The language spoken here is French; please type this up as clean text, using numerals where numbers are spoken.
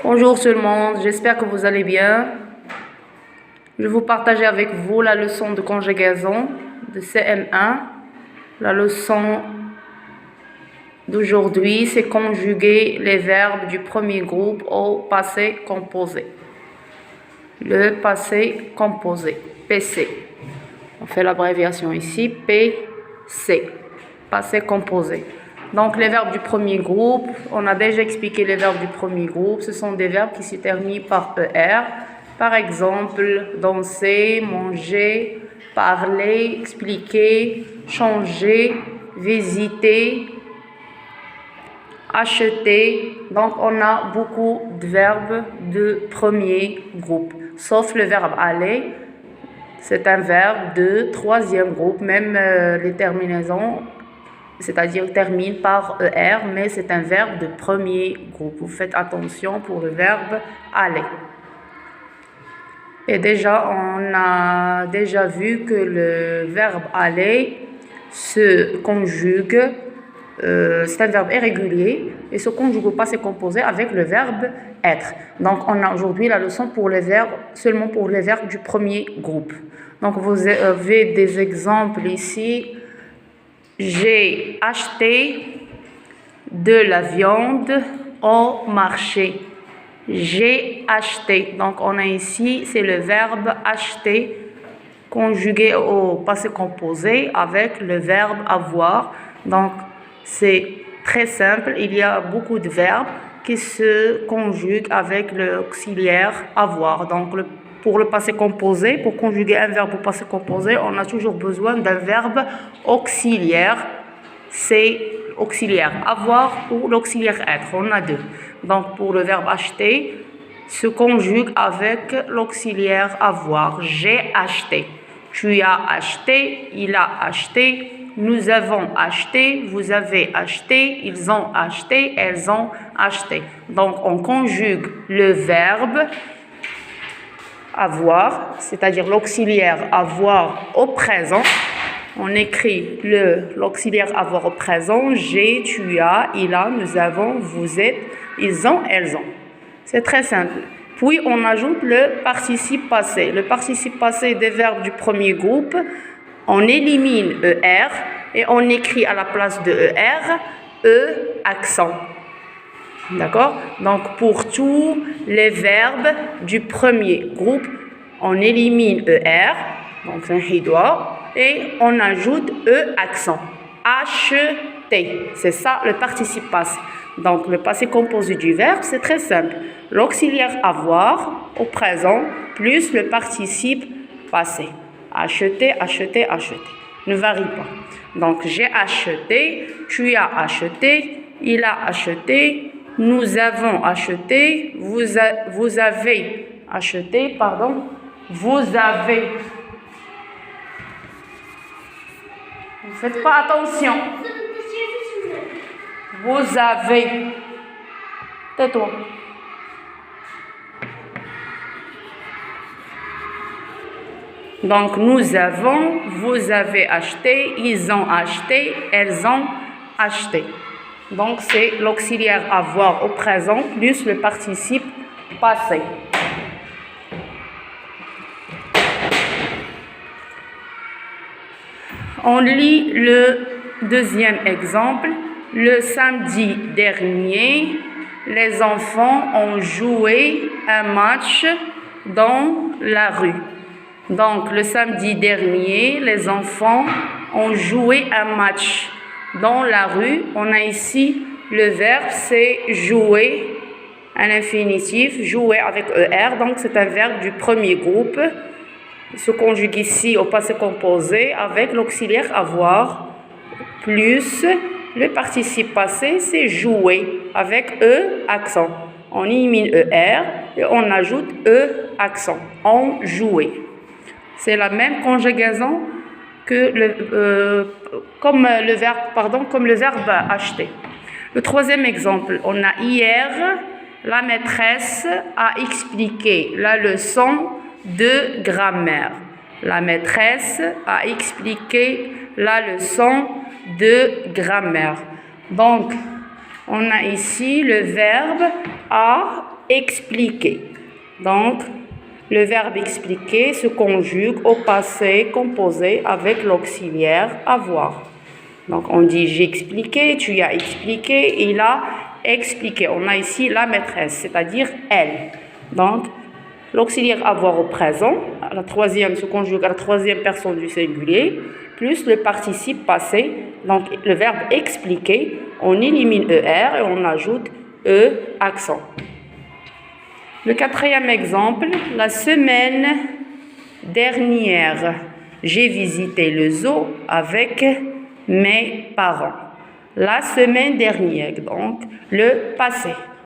Bonjour tout le monde, j'espère que vous allez bien. Je vais vous partager avec vous la leçon de conjugaison de CM1. La leçon d'aujourd'hui, c'est conjuguer les verbes du premier groupe au passé composé. Le passé composé, PC. On fait l'abréviation ici, PC, passé composé. Donc les verbes du premier groupe, on a déjà expliqué les verbes du premier groupe, ce sont des verbes qui se terminent par ER. Par exemple, danser, manger, parler, expliquer, changer, visiter, acheter. Donc on a beaucoup de verbes de premier groupe, sauf le verbe aller. C'est un verbe de troisième groupe, même les terminaisons, c'est-à-dire termine par ER, mais c'est un verbe de premier groupe. Vous faites attention pour le verbe aller. Et déjà, on a déjà vu que le verbe aller se conjugue, c'est un verbe irrégulier, et se conjugue au passé composé avec le verbe être. Donc, on a aujourd'hui la leçon pour les verbes, seulement pour les verbes du premier groupe. Donc, vous avez des exemples ici. J'ai acheté de la viande au marché. J'ai acheté. Donc, on a ici, c'est le verbe acheter conjugué au passé composé avec le verbe avoir. Donc, c'est très simple. Il y a beaucoup de verbes qui se conjuguent avec l'auxiliaire avoir. Donc, pour le passé composé, pour conjuguer un verbe au passé composé, on a toujours besoin d'un verbe auxiliaire. C'est auxiliaire avoir ou l'auxiliaire être. On a deux. Donc, pour le verbe acheter, se conjugue avec l'auxiliaire avoir. J'ai acheté. Tu as acheté. Il a acheté. Nous avons acheté. Vous avez acheté. Ils ont acheté. Elles ont acheté. Donc, on conjugue le verbe avoir, c'est-à-dire l'auxiliaire avoir au présent. On écrit l'auxiliaire avoir au présent. J'ai, tu as, il a, nous avons, vous êtes, ils ont, elles ont. C'est très simple. Puis on ajoute le participe passé. Le participe passé des verbes du premier groupe, on élimine ER et on écrit à la place de ER, accent. D'accord? Donc pour tous les verbes du premier groupe, on élimine ER, donc c'est un hidoua, et on ajoute accent. Acheter, c'est ça le participe passé. Donc le passé composé du verbe, c'est très simple. L'auxiliaire avoir au présent plus le participe passé. Acheter, acheter, acheter. Ne varie pas. Donc j'ai acheté, tu as acheté, il a acheté, nous avons acheté, vous avez acheté, pardon, vous avez. Ne faites pas attention. Vous avez. Tais-toi. Donc, nous avons, vous avez acheté, ils ont acheté, elles ont acheté. Donc, c'est l'auxiliaire avoir au présent plus le participe passé. On lit le deuxième exemple. Le samedi dernier, les enfants ont joué un match dans la rue. Donc, le samedi dernier, les enfants ont joué un match dans la rue. On a ici le verbe, c'est jouer, un infinitif, jouer avec ER. Donc, c'est un verbe du premier groupe. Il se conjugue ici au passé composé avec l'auxiliaire avoir plus le participe passé, c'est jouer avec accent. On élimine ER et on ajoute accent. On jouait. C'est la même conjugaison que comme le verbe acheter. Le troisième exemple, on a hier, la maîtresse a expliqué la leçon de grammaire. La maîtresse a expliqué la leçon de grammaire. Donc, on a ici le verbe a expliquer. Donc, le verbe expliquer se conjugue au passé composé avec l'auxiliaire avoir. Donc, on dit j'ai expliqué, tu as expliqué, il a expliqué. On a ici la maîtresse, c'est-à-dire elle. Donc, l'auxiliaire avoir au présent, la troisième se conjugue à la troisième personne du singulier, plus le participe passé, donc le verbe expliquer, on élimine ER et on ajoute E accent. Le quatrième exemple, la semaine dernière, j'ai visité le zoo avec mes parents. La semaine dernière, donc le passé.